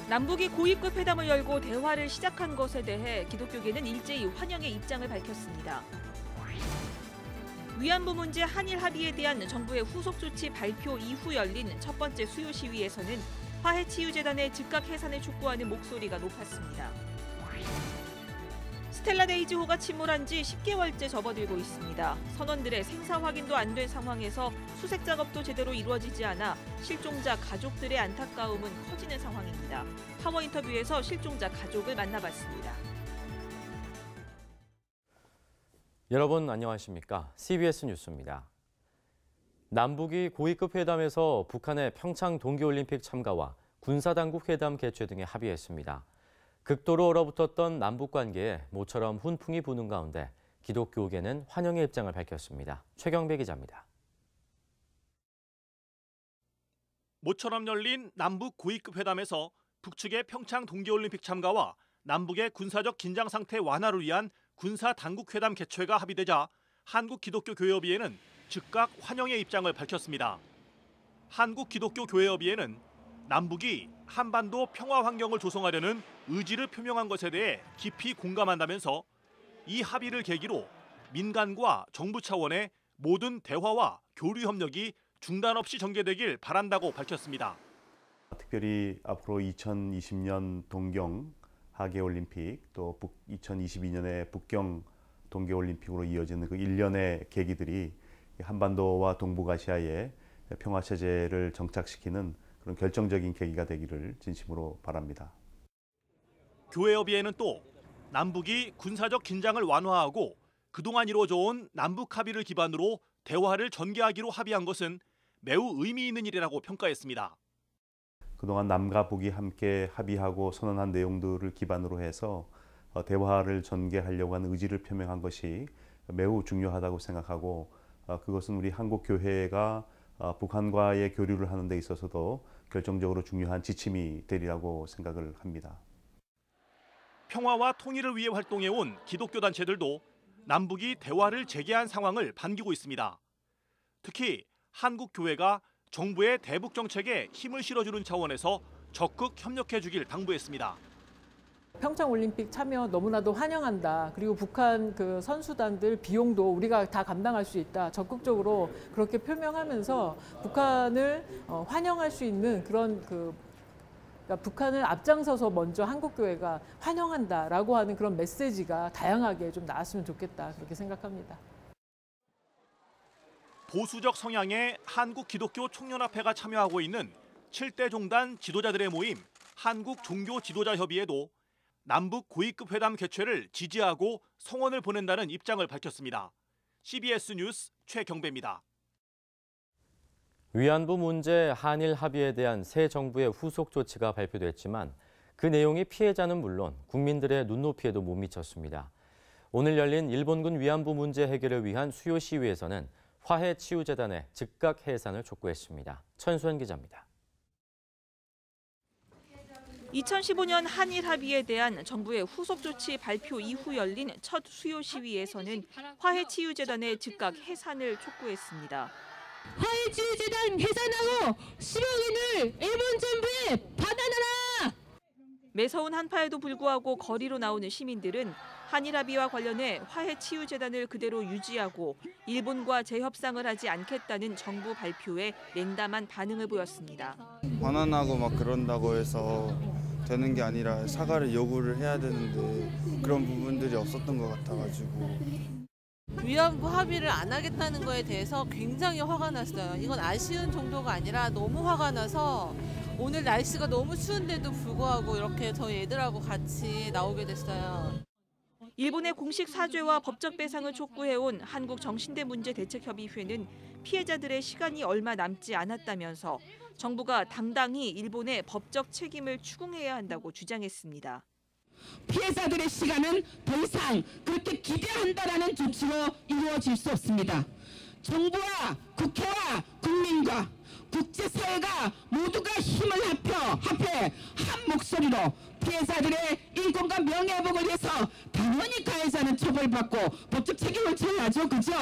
남북이 고위급 회담을 열고 대화를 시작한 것에 대해 기독교계는 일제히 환영의 입장을 밝혔습니다. 위안부 문제 한일 합의에 대한 정부의 후속 조치 발표 이후 열린 첫 번째 수요 시위에서는 화해치유재단의 즉각 해산을 촉구하는 목소리가 높았습니다. 스텔라 데이지호가 침몰한 지 10개월째 접어들고 있습니다. 선원들의 생사 확인도 안 된 상황에서 수색 작업도 제대로 이루어지지 않아 실종자 가족들의 안타까움은 커지는 상황입니다. 파워 인터뷰에서 실종자 가족을 만나봤습니다. 여러분 안녕하십니까? CBS 뉴스입니다. 남북이 고위급 회담에서 북한의 평창 동계올림픽 참가와 군사당국 회담 개최 등에 합의했습니다. 극도로 얼어붙었던 남북 관계에 모처럼 훈풍이 부는 가운데 기독교계는 환영의 입장을 밝혔습니다. 최경배 기자입니다. 모처럼 열린 남북 고위급 회담에서 북측의 평창 동계올림픽 참가와 남북의 군사적 긴장 상태 완화를 위한 군사 당국 회담 개최가 합의되자 한국기독교교회협의회는 즉각 환영의 입장을 밝혔습니다. 한국기독교교회협의회는 남북이 한반도 평화 환경을 조성하려는 의지를 표명한 것에 대해 깊이 공감한다면서 이 합의를 계기로 민간과 정부 차원의 모든 대화와 교류 협력이 중단 없이 전개되길 바란다고 밝혔습니다. 특별히 앞으로 2020년 동경 하계올림픽 또 2022년에 북경 동계올림픽으로 이어지는 그 일련의 계기들이 한반도와 동북아시아의 평화체제를 정착시키는 그런 결정적인 계기가 되기를 진심으로 바랍니다. 교회협의회는 또 남북이 군사적 긴장을 완화하고 그동안 이루어져온 남북 합의를 기반으로 대화를 전개하기로 합의한 것은 매우 의미 있는 일이라고 평가했습니다. 그동안 남과 북이 함께 합의하고 선언한 내용들을 기반으로 해서 대화를 전개하려고 하는 의지를 표명한 것이 매우 중요하다고 생각하고 그것은 우리 한국교회가 북한과의 교류를 하는 데 있어서도 결정적으로 중요한 지침이 되리라고 생각을 합니다. 평화와 통일을 위해 활동해온 기독교 단체들도 남북이 대화를 재개한 상황을 반기고 있습니다. 특히 한국교회가 정부의 대북 정책에 힘을 실어주는 차원에서 적극 협력해 주길 당부했습니다. 평창올림픽 참여 너무나도 환영한다. 그리고 북한 그 선수단들 비용도 우리가 다 감당할 수 있다. 적극적으로 그렇게 표명하면서 북한을 환영할 수 있는 그런 그러니까 북한을 앞장서서 먼저 한국교회가 환영한다라고 하는 그런 메시지가 다양하게 좀 나왔으면 좋겠다. 그렇게 생각합니다. 보수적 성향의 한국기독교총연합회가 참여하고 있는 7대 종단 지도자들의 모임 한국종교지도자협의회도 남북 고위급 회담 개최를 지지하고 성원을 보낸다는 입장을 밝혔습니다. CBS 뉴스 최경배입니다. 위안부 문제 한일 합의에 대한 새 정부의 후속 조치가 발표됐지만 그 내용이 피해자는 물론 국민들의 눈높이에도 못 미쳤습니다. 오늘 열린 일본군 위안부 문제 해결을 위한 수요 시위에서는 화해치유재단의 즉각 해산을 촉구했습니다. 천수현 기자입니다. 2015년 한일 합의에 대한 정부의 후속 조치 발표 이후 열린 첫 수요 시위에서는 화해치유재단의 즉각 해산을 촉구했습니다. 화해치유재단 해산하고 10억 원을 일본 정부에 받아내라! 매서운 한파에도 불구하고 거리로 나오는 시민들은 한일 합의와 관련해 화해치유재단을 그대로 유지하고 일본과 재협상을 하지 않겠다는 정부 발표에 냉담한 반응을 보였습니다. 반환하고 막 그런다고 해서 되는 게 아니라 사과를 요구를 해야 되는데 그런 부분들이 없었던 것 같아가지고. 위안부 합의를 안 하겠다는 거에 대해서 굉장히 화가 났어요. 이건 아쉬운 정도가 아니라 너무 화가 나서 오늘 날씨가 너무 추운데도 불구하고 이렇게 저희 애들하고 같이 나오게 됐어요. 일본의 공식 사죄와 법적 배상을 촉구해온 한국정신대문제대책협의회는 피해자들의 시간이 얼마 남지 않았다면서 정부가 당당히 일본의 법적 책임을 추궁해야 한다고 주장했습니다. 피해자들의 시간은 더 이상 그렇게 기대한다라는 조치로 이루어질 수 없습니다. 정부와 국회와 국민과 국제사회가 모두가 힘을 합해 한 목소리로 피해자들의 인권과 명예회복을 위해서 당연히 가해자는 처벌받고 법적 책임을 져야죠. 그죠?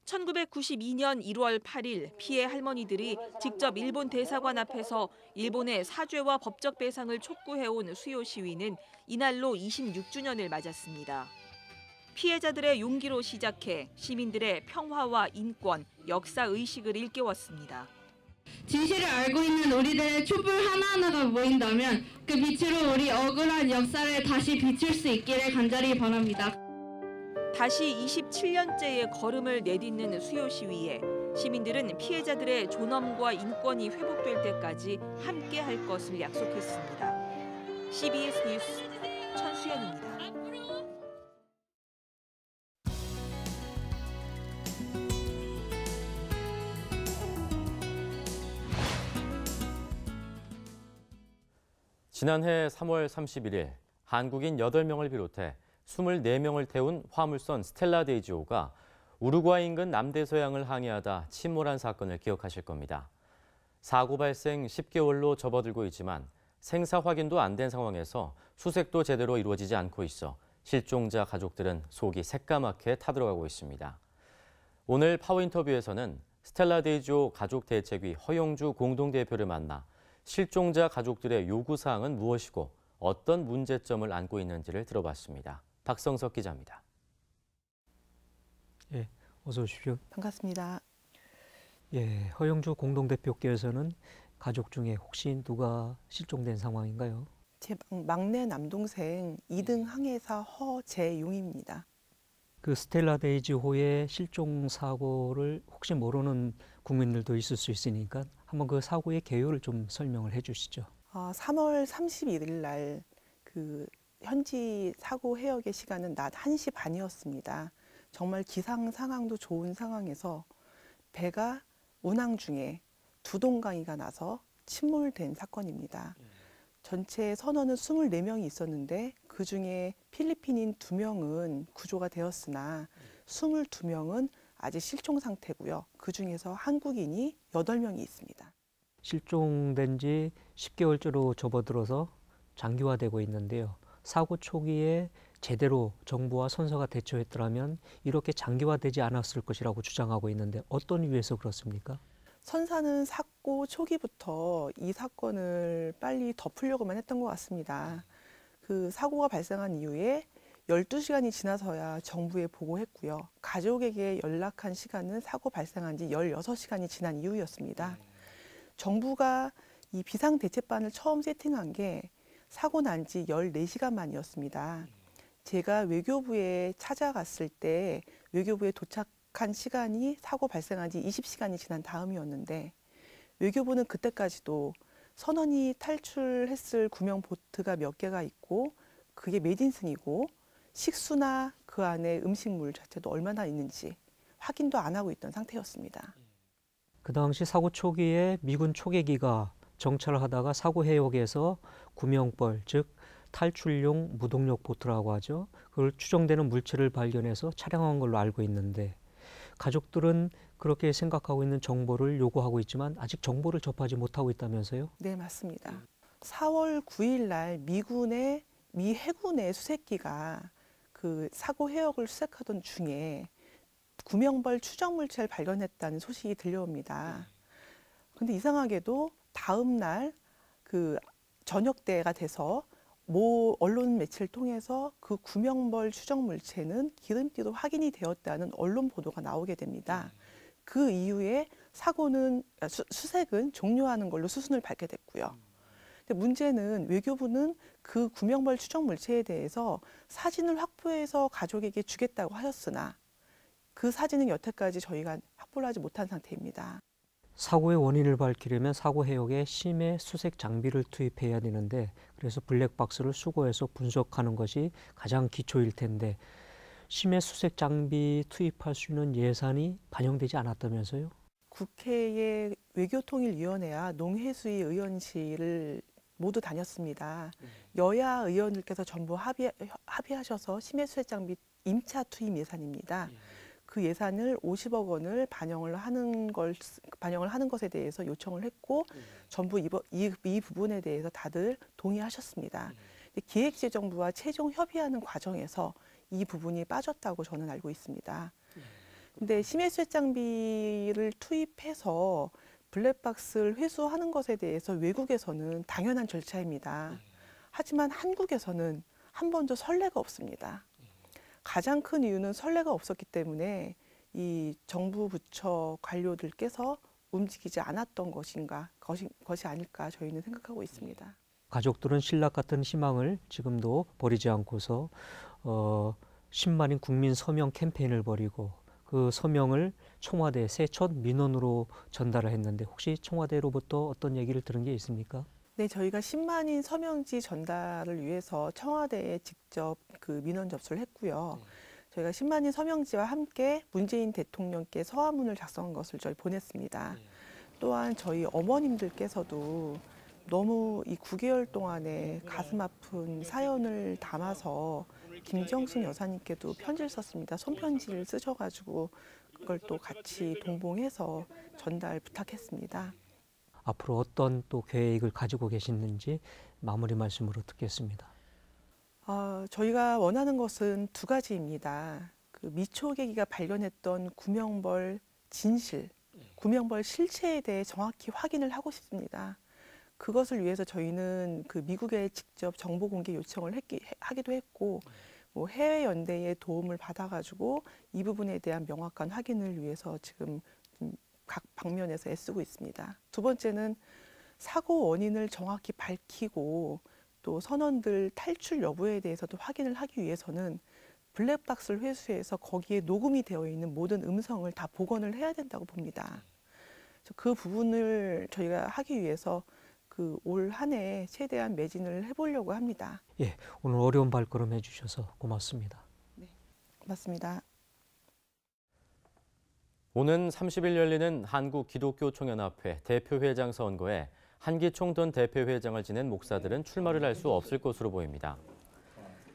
1992년 1월 8일 피해 할머니들이 직접 일본 대사관 앞에서 일본의 사죄와 법적 배상을 촉구해온 수요 시위는 이날로 26주년을 맞았습니다. 피해자들의 용기로 시작해 시민들의 평화와 인권, 역사 의식을 일깨웠습니다. 진실을 알고 있는 우리들의 촛불 하나하나가 모인다면 그 빛으로 우리 억울한 역사를 다시 비출 수 있기를 간절히 바랍니다. 다시 27년째의 걸음을 내딛는 수요 시위에 시민들은 피해자들의 존엄과 인권이 회복될 때까지 함께할 것을 약속했습니다. CBS 뉴스 천수연입니다. 지난해 3월 31일 한국인 8명을 비롯해 24명을 태운 화물선 스텔라 데이지호가 우루과이 인근 남대서양을 항해하다 침몰한 사건을 기억하실 겁니다. 사고 발생 10개월로 접어들고 있지만 생사 확인도 안 된 상황에서 수색도 제대로 이루어지지 않고 있어 실종자 가족들은 속이 새까맣게 타들어가고 있습니다. 오늘 파워인터뷰에서는 스텔라 데이지호 가족대책위 허용주 공동대표를 만나 실종자 가족들의 요구사항은 무엇이고 어떤 문제점을 안고 있는지를 들어봤습니다. 박성석 기자입니다. 예, 어서 오십시오. 반갑습니다. 예, 허영주 공동대표께서는 가족 중에 혹시 누가 실종된 상황인가요? 제 막내 남동생 2등 항해사 허재용입니다. 그 스텔라 데이지호의 실종 사고를 혹시 모르는 국민들도 있을 수 있으니까 한번 그 사고의 개요를 좀 설명을 해주시죠. 3월 31일 날 그 현지 사고 해역의 시간은 낮 1시 반이었습니다. 정말 기상 상황도 좋은 상황에서 배가 운항 중에 두 동강이가 나서 침몰된 사건입니다. 전체 선원은 24명이 있었는데 그중에 필리핀인 2명은 구조가 되었으나 22명은 아직 실종 상태고요. 그중에서 한국인이 8명이 있습니다. 실종된 지 10개월째로 접어들어서 장기화되고 있는데요. 사고 초기에 제대로 정부와 선서가 대처했더라면 이렇게 장기화되지 않았을 것이라고 주장하고 있는데 어떤 이유에서 그렇습니까? 선사는 사고 초기부터 이 사건을 빨리 덮으려고만 했던 것 같습니다. 그 사고가 발생한 이후에 12시간이 지나서야 정부에 보고했고요. 가족에게 연락한 시간은 사고 발생한 지 16시간이 지난 이후였습니다. 정부가 이 비상대책반을 처음 세팅한 게 사고 난 지 14시간 만이었습니다. 제가 외교부에 찾아갔을 때 외교부에 도착한 시간이 사고 발생한 지 20시간이 지난 다음이었는데 외교부는 그때까지도 선원이 탈출했을 구명 보트가 몇 개가 있고 그게 메딘슨이고 식수나 그 안에 음식물 자체도 얼마나 있는지 확인도 안 하고 있던 상태였습니다. 그 당시 사고 초기에 미군 초계기가 정찰을 하다가 사고 해역에서 구명벌, 즉 탈출용 무동력 보트라고 하죠. 그걸 추정되는 물체를 발견해서 차량한 걸로 알고 있는데 가족들은 그렇게 생각하고 있는 정보를 요구하고 있지만 아직 정보를 접하지 못하고 있다면서요? 네, 맞습니다. 4월 9일 날 미 해군의 수색기가 그 사고 해역을 수색하던 중에 구명벌 추정 물체를 발견했다는 소식이 들려옵니다. 근데 이상하게도 다음 날 그 저녁 때가 돼서 모 언론 매체를 통해서 그 구명벌 추정 물체는 기름띠로 확인이 되었다는 언론 보도가 나오게 됩니다. 그 이후에 수색은 종료하는 걸로 수순을 밟게 됐고요. 근데 문제는 외교부는 그 구명벌 추정 물체에 대해서 사진을 확보해서 가족에게 주겠다고 하였으나 그 사진은 여태까지 저희가 확보를 하지 못한 상태입니다. 사고의 원인을 밝히려면 사고 해역에 심해 수색 장비를 투입해야 되는데 그래서 블랙박스를 수거해서 분석하는 것이 가장 기초일 텐데 심해 수색 장비 투입할 수 있는 예산이 반영되지 않았다면서요? 국회의 외교통일위원회와 농해수위 의원실을 모두 다녔습니다. 여야 의원들께서 전부 합의하셔서 심해 수색 장비 임차 투입 예산입니다. 그 예산을 50억 원을 반영을 하는 것에 대해서 요청을 했고 전부 이 부분에 대해서 다들 동의하셨습니다. 기획재정부와 최종 협의하는 과정에서 이 부분이 빠졌다고 저는 알고 있습니다. 근데 심해수액 장비를 투입해서 블랙박스를 회수하는 것에 대해서 외국에서는 당연한 절차입니다. 하지만 한국에서는 한 번도 선례가 없습니다. 가장 큰 이유는 선례가 없었기 때문에 이 정부 부처 관료들께서 움직이지 않았던 것이 아닐까 저희는 생각하고 있습니다. 가족들은 신락 같은 희망을 지금도 버리지 않고서 10만인 국민 서명 캠페인을 벌이고 그 서명을 청와대 새 첫 민원으로 전달을 했는데 혹시 청와대로부터 어떤 얘기를 들은 게 있습니까? 네, 저희가 10만인 서명지 전달을 위해서 청와대에 직접 그 민원 접수를 했고요. 저희가 10만인 서명지와 함께 문재인 대통령께 서한문을 작성한 것을 저희 보냈습니다. 또한 저희 어머님들께서도 너무 이 9개월 동안에 가슴 아픈 사연을 담아서 김정숙 여사님께도 편지를 썼습니다. 손편지를 쓰셔가지고 그걸 또 같이 동봉해서 전달 부탁했습니다. 앞으로 어떤 또 계획을 가지고 계시는지 마무리 말씀으로 듣겠습니다. 저희가 원하는 것은 두 가지입니다. 그 미초계기가 발견했던 구명벌 진실, 구명벌 실체에 대해 정확히 확인을 하고 싶습니다. 그것을 위해서 저희는 그 미국에 직접 정보 공개 요청을 하기도 했고 뭐 해외 연대의 도움을 받아가지고 이 부분에 대한 명확한 확인을 위해서 지금 각 방면에서 애쓰고 있습니다. 두 번째는 사고 원인을 정확히 밝히고 또 선원들 탈출 여부에 대해서도 확인을 하기 위해서는 블랙박스를 회수해서 거기에 녹음이 되어 있는 모든 음성을 다 복원을 해야 된다고 봅니다. 그 부분을 저희가 하기 위해서 그 올 한 해 최대한 매진을 해보려고 합니다. 예, 오늘 어려운 발걸음 해주셔서 고맙습니다. 네, 고맙습니다. 오는 30일 열리는 한국기독교총연합회 대표회장 선거에 한기총 전 대표회장을 지낸 목사들은 출마를 할 수 없을 것으로 보입니다.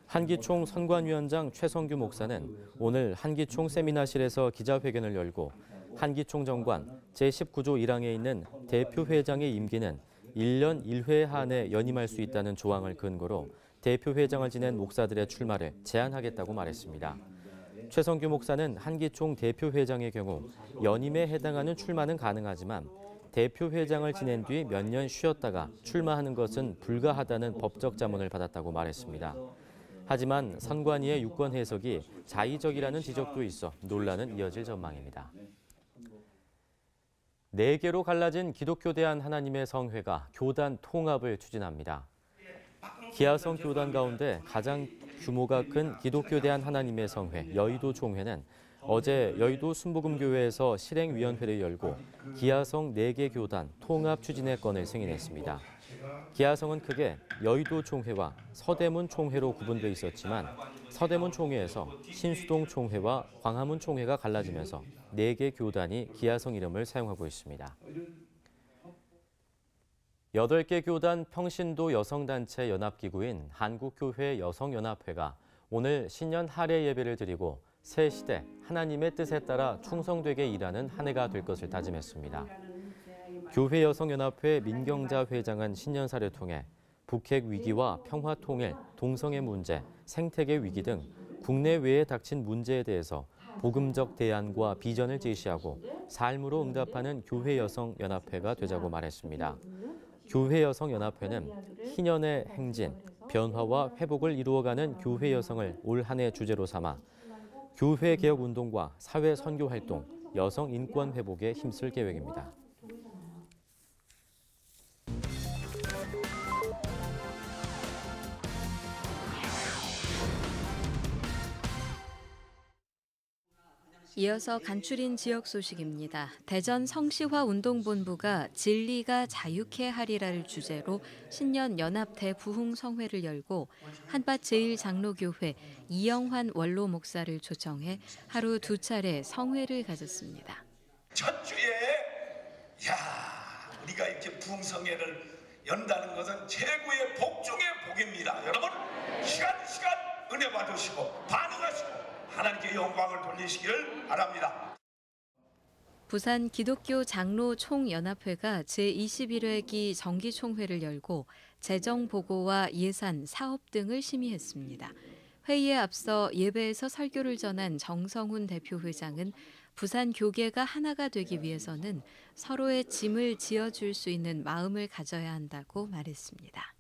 한기총 선관위원장 최성규 목사는 오늘 한기총 세미나실에서 기자회견을 열고 한기총 정관 제19조 1항에 있는 대표회장의 임기는 1년 1회 한해 연임할 수 있다는 조항을 근거로 대표회장을 지낸 목사들의 출마를 제한하겠다고 말했습니다. 최성규 목사는 한기총 대표회장의 경우 연임에 해당하는 출마는 가능하지만 대표회장을 지낸 뒤 몇 년 쉬었다가 출마하는 것은 불가하다는 법적 자문을 받았다고 말했습니다. 하지만 선관위의 유권 해석이 자의적이라는 지적도 있어 논란은 이어질 전망입니다. 4개로 갈라진 기독교 대한 하나님의 성회가 교단 통합을 추진합니다. 기아성 교단 가운데 가장 규모가 큰 기독교 대한 하나님의 성회 여의도 총회는 어제 여의도 순복음교회에서 실행위원회를 열고 기아성 4개 교단 통합 추진의 건을 승인했습니다. 기아성은 크게 여의도 총회와 서대문 총회로 구분돼 있었지만 서대문 총회에서 신수동 총회와 광화문 총회가 갈라지면서 4개 교단이 기아성 이름을 사용하고 있습니다. 8개 교단 평신도 여성단체 연합기구인 한국교회 여성연합회가 오늘 신년 할애 예배를 드리고 새 시대 하나님의 뜻에 따라 충성되게 일하는 한 해가 될 것을 다짐했습니다. 교회 여성연합회 민경자 회장은 신년사를 통해 북핵 위기와 평화 통일, 동성애 문제, 생태계 위기 등 국내외에 닥친 문제에 대해서 복음적 대안과 비전을 제시하고 삶으로 응답하는 교회 여성연합회가 되자고 말했습니다. 교회 여성연합회는 희년의 행진, 변화와 회복을 이루어가는 교회 여성을 올 한 해 주제로 삼아 교회 개혁 운동과 사회 선교 활동, 여성 인권 회복에 힘쓸 계획입니다. 이어서 간추린 지역 소식입니다. 대전 성시화 운동본부가 진리가 자유케 하리라를 주제로 신년 연합 대부흥 성회를 열고 한밭 제1장로교회 이영환 원로 목사를 초청해 하루 2차례 성회를 가졌습니다. 첫 주에 우리가 이렇게 부흥성회를 연다는 것은 최고의 복 중의 복입니다. 여러분 시간 은혜 받으시고 반응하시고 하나님께 영광을 돌리시기를 바랍니다. 부산 기독교 장로 총연합회가 제21회기 정기총회를 열고 재정 보고와 예산, 사업 등을 심의했습니다. 회의에 앞서 예배에서 설교를 전한 정성훈 대표회장은 부산 교계가 하나가 되기 위해서는 서로의 짐을 지어줄 수 있는 마음을 가져야 한다고 말했습니다.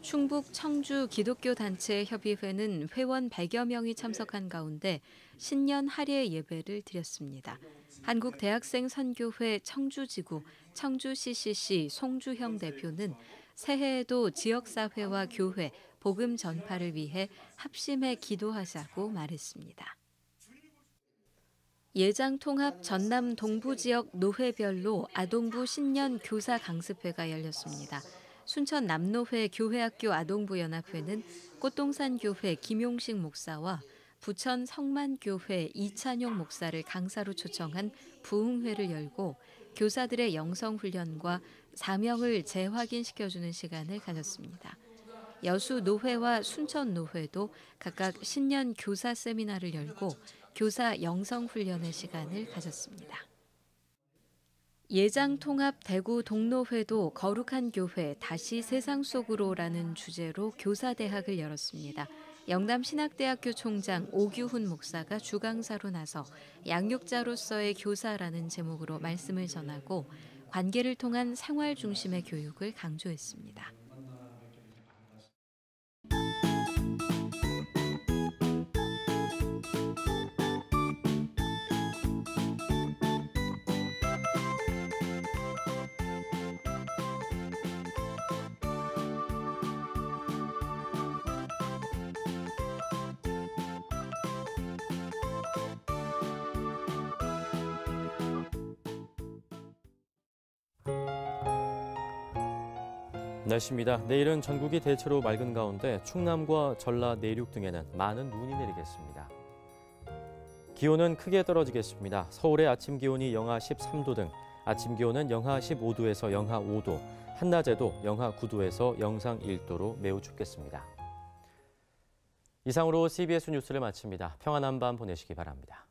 충북 청주 기독교 단체 협의회는 회원 100여 명이 참석한 가운데 신년 할례 예배를 드렸습니다. 한국대학생 선교회 청주지구 청주 CCC 송주형 대표는 새해에도 지역사회와 교회, 복음 전파를 위해 합심해 기도하자고 말했습니다. 예장통합 전남 동부 지역 노회별로 아동부 신년 교사 강습회가 열렸습니다. 순천 남노회 교회학교 아동부 연합회는 꽃동산 교회 김용식 목사와 부천 성만교회 이찬용 목사를 강사로 초청한 부흥회를 열고 교사들의 영성훈련과 사명을 재확인시켜주는 시간을 가졌습니다. 여수노회와 순천노회도 각각 신년 교사 세미나를 열고 교사 영성훈련의 시간을 가졌습니다. 예장통합 대구 동노회도 거룩한 교회 다시 세상 속으로라는 주제로 교사대학을 열었습니다. 영남신학대학교 총장 오규훈 목사가 주강사로 나서 양육자로서의 교사라는 제목으로 말씀을 전하고 관계를 통한 생활 중심의 교육을 강조했습니다. 날씨입니다. 내일은 전국이 대체로 맑은 가운데 충남과 전라 내륙 등에는 많은 눈이 내리겠습니다. 기온은 크게 떨어지겠습니다. 서울의 아침 기온이 영하 13도 등 아침 기온은 영하 15도에서 영하 5도, 한낮에도 영하 9도에서 영상 1도로 매우 춥겠습니다. 이상으로 CBS 뉴스를 마칩니다. 평안한 밤 보내시기 바랍니다.